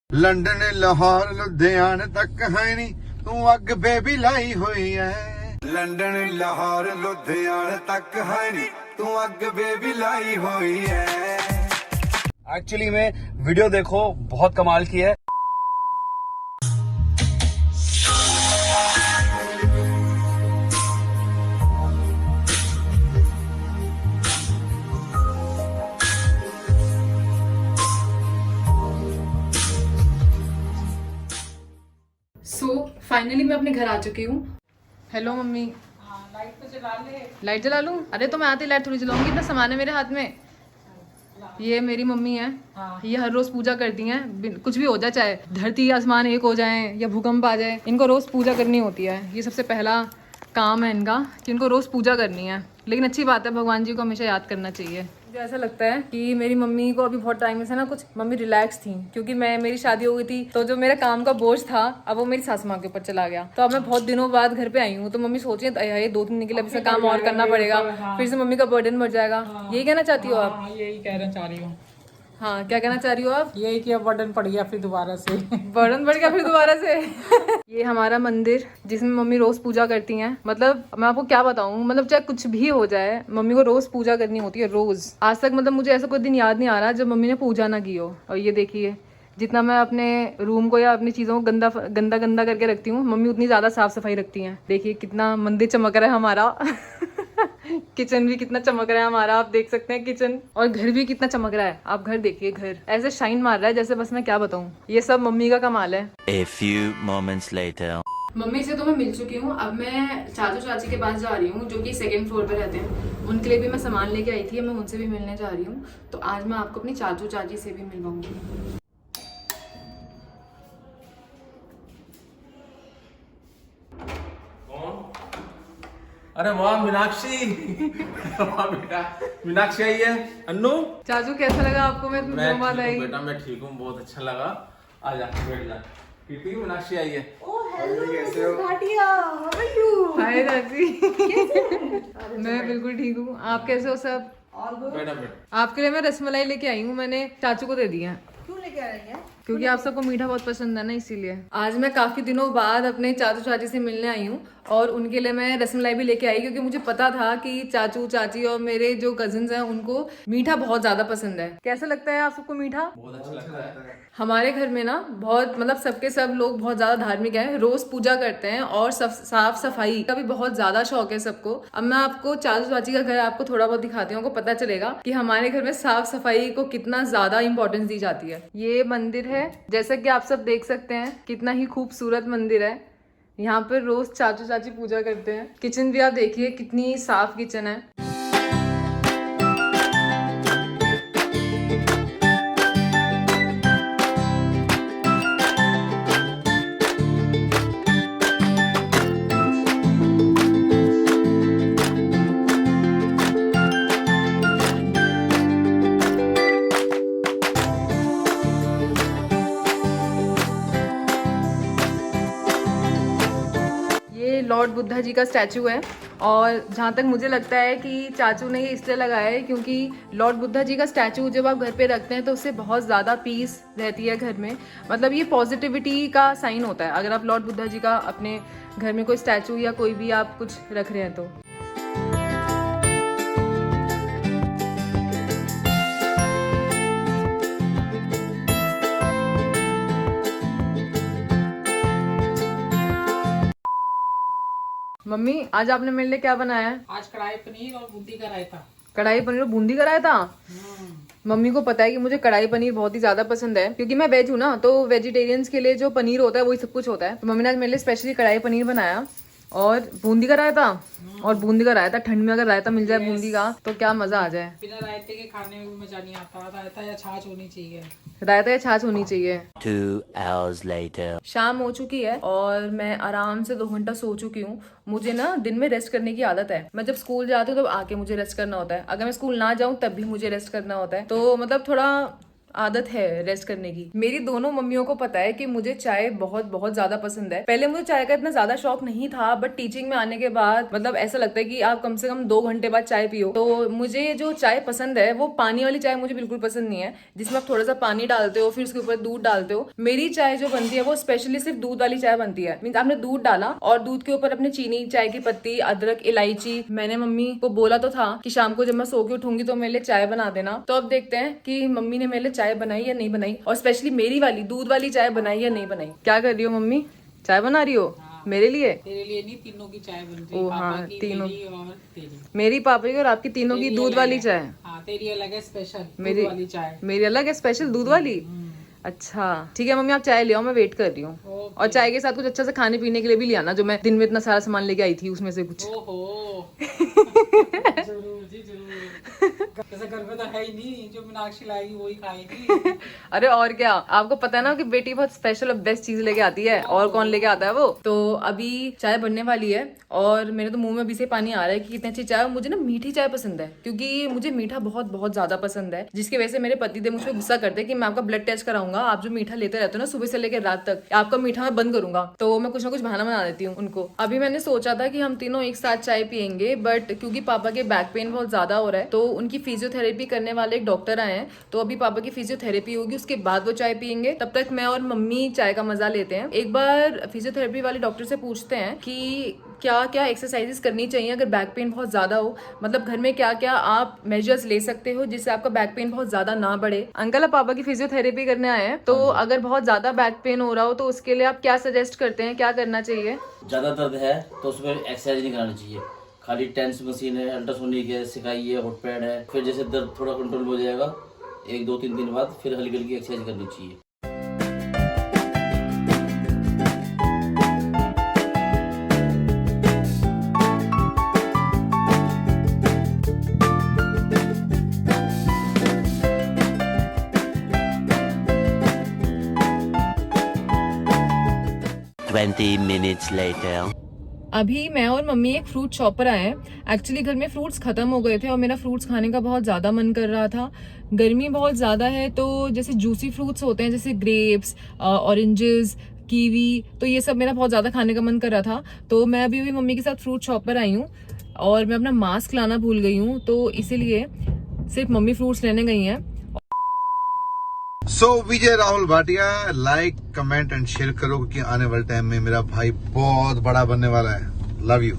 London Lahore लुधियाने तक है नी तू अग बेबी लाई हुई है। लंडन लाहौर लुधियाने तक है नी तू अग बेबी लाई हुई है। एक्चुअली में वीडियो देखो, बहुत कमाल की है। फाइनली मैं अपने घर आ चुकी हूँ। Hello mummy. लाइट तो जला ले। लाइट जला लूँ? अरे तो मैं आती लाइट थोड़ी जलाऊंगी, इतना सामान है मेरे हाथ में। ये मेरी मम्मी है। ये हर रोज पूजा करती हैं, कुछ भी हो जाए, चाहे धरती आसमान एक हो जाए या भूकंप आ जाए, इनको रोज पूजा करनी होती है। ये सबसे पहला काम है इनका कि इनको रोज पूजा करनी है। लेकिन अच्छी बात है, भगवान जी को हमेशा याद करना चाहिए। मुझे ऐसा लगता है कि मेरी मम्मी को अभी बहुत टाइम से ना कुछ मम्मी रिलैक्स थी, क्योंकि मेरी शादी हो गई थी तो जो मेरा काम का बोझ था अब वो मेरी सासू माँ के ऊपर चला गया। तो अब मैं बहुत दिनों बाद घर पे आई हूँ, तो मम्मी सोच रही है ये 2 दिन के लिए अभी से काम और करना पड़ेगा, फिर से मम्मी का बर्डन बढ़ जाएगा। यही कहना चाहती हो आप? यही कहना चाह रही हूँ। हाँ, क्या कहना चाह रही हो आप? यही कि अब बर्डन पड़ गया फिर दोबारा से। बर्डन बढ़ गया फिर दोबारा से। ये हमारा मंदिर जिसमें मम्मी रोज पूजा करती हैं। मतलब मैं आपको क्या बताऊं, मतलब चाहे कुछ भी हो जाए मम्मी को रोज पूजा करनी होती है, रोज। आज तक मतलब मुझे ऐसा कोई दिन याद नहीं आ रहा जब मम्मी ने पूजा ना की हो। और ये देखिए, जितना मैं अपने रूम को या अपनी चीज़ों को गंदा गंदा गंदा करके रखती हूँ, मम्मी उतनी ज़्यादा साफ सफाई रखती हैं। देखिए कितना मंदिर चमक रहा है हमारा। किचन भी कितना चमक रहा है हमारा, आप देख सकते हैं किचन। और घर भी कितना चमक रहा है, आप घर देखिए, घर ऐसे शाइन मार रहा है जैसे बस मैं क्या बताऊँ। ये सब मम्मी का कमाल है। A few moments later. Mummy से तो मैं मिल चुकी हूँ। अब मैं चाचू चाची के पास जा रही हूँ जो कि 2nd फ्लोर पे रहते हैं। उनके लिए भी मैं सामान लेके आई थी, मैं उनसे भी मिलने जा रही हूँ। तो आज मैं आपको अपनी चाचू चाची से भी मिलवाऊंगी। अरे वाह मीनाक्षी। वाह बेटा, मीनाक्षी आई है। अन्नू, चाचू कैसा लगा आपको? मैं मैं दिनों बाद ठीक आई। हूँ बेटा, मैं ठीक हूँ, बहुत अच्छा लगा। आ जा, बैठ जा। पीपी मीनाक्षी आई है। हाय चाची। मैं बिल्कुल ठीक हूँ, आप कैसे हो सब? बेटा बेटा, आपके लिए मैं रसमलाई लेके आई हूँ, मैंने चाचू को दे दी है। क्यों लेके आ रही है? क्योंकि आप सबको मीठा बहुत पसंद है ना, इसीलिए। आज मैं काफी दिनों बाद अपने चाचू चाची से मिलने आई हूँ और उनके लिए मैं रसमलाई भी लेके आई, क्योंकि मुझे पता था कि चाचू चाची और मेरे जो कजिन्स हैं उनको मीठा बहुत ज्यादा पसंद है। कैसा लगता है आप सबको मीठा? बहुत अच्छा लगता है। हमारे घर में ना बहुत मतलब सबके सब लोग बहुत ज्यादा धार्मिक हैं, रोज पूजा करते हैं और साफ सफाई का भी बहुत ज्यादा शौक है सबको। अब मैं आपको चाचू चाची का घर आपको थोड़ा बहुत दिखाती हूँ, आपको पता चलेगा कि हमारे घर में साफ सफाई को कितना ज्यादा इंपॉर्टेंस दी जाती है। ये मंदिर है, जैसा कि आप सब देख सकते हैं, कितना ही खूबसूरत मंदिर है। यहाँ पर रोज चाचू चाची पूजा करते हैं। किचन भी आप देखिए कितनी साफ किचन है। लॉर्ड बुद्धा जी का स्टैचू है और जहाँ तक मुझे लगता है कि चाचू ने ये इसलिए लगाया है क्योंकि लॉर्ड बुद्धा जी का स्टैचू जब आप घर पे रखते हैं तो उससे बहुत ज़्यादा पीस रहती है घर में। मतलब ये पॉजिटिविटी का साइन होता है अगर आप लॉर्ड बुद्धा जी का अपने घर में कोई स्टैचू या कोई भी आप कुछ रख रहे हैं तो। मम्मी आज आपने मेरे लिए क्या बनाया है? आज कढ़ाई पनीर और बूंदी का रायता। कढ़ाई पनीर और बूंदी कराया था। मम्मी को पता है कि मुझे कढ़ाई पनीर बहुत ही ज्यादा पसंद है, क्योंकि मैं वेज हूँ ना, तो वेजिटेरियंस के लिए जो पनीर होता है वही सब कुछ होता है। तो मम्मी ने आज मेरे लिए स्पेशली कढ़ाई पनीर बनाया और बूंदी का रायता। और बूंदी का रायता, ठंड में अगर रायता मिल जाए बूंदी का तो क्या मजा आ जाए। बिना रायते के खाने में भी मजा नहीं आता, रायता या छाछ होनी चाहिए। रायता या छाछ होनी चाहिए। 2 hours later. शाम हो चुकी है और मैं आराम से 2 घंटा सो चुकी हूँ। मुझे ना दिन में रेस्ट करने की आदत है। मैं जब स्कूल जाती हूँ तब आके मुझे रेस्ट करना होता है, अगर मैं स्कूल ना जाऊँ तब भी मुझे रेस्ट करना होता है। तो मतलब थोड़ा आदत है रेस्ट करने की। मेरी दोनों मम्मियों को पता है कि मुझे चाय बहुत बहुत ज्यादा पसंद है। पहले मुझे चाय का इतना ज्यादा शौक नहीं था, बट टीचिंग में आने के बाद मतलब ऐसा लगता है कि आप कम से कम 2 घंटे बाद चाय पियो। तो मुझे जो चाय पसंद है वो पानी वाली चाय मुझे बिल्कुल पसंद नहीं है, जिसमें आप थोड़ा सा पानी डालते हो फिर उसके ऊपर दूध डालते हो। मेरी चाय जो बनती है वो स्पेशली सिर्फ दूध वाली चाय बनती है। मीन्स आपने दूध डाला और दूध के ऊपर अपने चीनी, चाय की पत्ती, अदरक, इलायची। मैंने मम्मी को बोला तो था कि शाम को जब मैं सो के उठूंगी तो मेरे लिए चाय बना देना। तो अब देखते हैं कि मम्मी ने मेरे लिए चाय बनाई या नहीं बनाई, और स्पेशली मेरी वाली दूध वाली चाय बनाई या नहीं बनाई। क्या कर रही हो मम्मी? चाय बना रही हो? मेरे लिए? तेरे लिए नहीं, तीनों की चाय बन रही है। ओ पापा हाँ, की, तीनों। मेरी और तेरी। मेरी, पापा की और आपकी तीनों की तेरी दूध अलग वाली है। चाय। हाँ, तेरी अलग है स्पेशल मेरी दूध वाली चाय। मेरी अलग है स्पेशल दूध वाली। अच्छा ठीक है मम्मी, आप चाय ले आओ, मैं वेट कर रही हूँ। ओके। और चाय के साथ कुछ अच्छा से खाने पीने के लिए भी ले आना, जो मैं दिन में इतना सारा सामान लेके आई थी उसमें से कुछ। ओहो जरूर जी जरूर। ऐसा घर में तो है ही नहीं, जो मीनाक्षी लाएगी वही खाएगी। अरे और क्या, आपको पता है ना कि बेटी बहुत स्पेशल और बेस्ट चीज लेके आती है, और कौन लेके आता है वो। तो अभी चाय बनने वाली है और मेरे तो मुंह में अभी से पानी आ रहा है कि कितनी अच्छी चाय। मुझे ना मीठी चाय पसंद है, क्योंकि मुझे मीठा बहुत बहुत ज्यादा पसंद है, जिसकी वजह से मेरे पति देव मुझ पर गुस्सा करते हैं कि मैं आपका ब्लड टेस्ट कराऊंगा, आप जो मीठा लेते रहते हो ना सुबह से लेकर रात तक, आपका मीठा मैं बंद करूंगा। तो मैं कुछ ना कुछ बहाना बना देती हूँ उनको। अभी मैंने सोचा था कि हम तीनों एक साथ चाय पियेंगे, बट क्योंकि पापा के बैक पेन बहुत ज्यादा हो रहा है तो उनकी फिजियोथेरेपी करने वाले एक डॉक्टर आए हैं, तो अभी पापा की फिजियोथेरेपी होगी, उसके बाद वो चाय पियेंगे। तब तक मैं और मम्मी चाय का मजा लेते हैं। एक बार फिजियोथेरेपी वाले डॉक्टर से पूछते हैं कि क्या क्या एक्सरसाइजेस करनी चाहिए अगर बैक पेन बहुत ज्यादा हो, मतलब घर में क्या क्या आप मेजर्स ले सकते हो जिससे आपका बैक पेन बहुत ज्यादा ना बढ़े। अंकल आप पापा की फिजियोथेरेपी करने आए हैं, तो अगर बहुत ज्यादा बैक पेन हो रहा हो तो उसके लिए आप क्या सजेस्ट करते हैं, क्या करना चाहिए? ज़्यादा दर्द है तो उसमें एक्सरसाइज नहीं करानी चाहिए, खाली टेंस मशीन है, अल्ट्रासोनिक है, सिकाई है, हॉट पैड है। फिर जैसे दर्द थोड़ा कंट्रोल हो जाएगा 1-2-3 दिन बाद, फिर हल्की हल्की एक्सरसाइज करनी चाहिए। Twenty minutes later. अभी मैं और मम्मी एक फ्रूट शॉप पर आए हैं। एक्चुअली घर में फ्रूट्स खत्म हो गए थे और मेरा फ्रूट्स खाने का बहुत ज़्यादा मन कर रहा था। गर्मी बहुत ज़्यादा है, तो जैसे जूसी फ्रूट्स होते हैं जैसे ग्रेप्स, ऑरेंजेस, कीवी, तो ये सब मेरा बहुत ज़्यादा खाने का मन कर रहा था। तो मैं अभी मम्मी के साथ फ्रूट शॉप पर आई हूँ और मैं अपना मास्क लाना भूल गई हूँ, तो इसीलिए सिर्फ मम्मी फ्रूट्स लेने गई हैं। So Vijay Rahul Bhatia, like comment and share करो, क्योंकि आने वाले टाइम में मेरा भाई बहुत बड़ा बनने वाला है। Love you.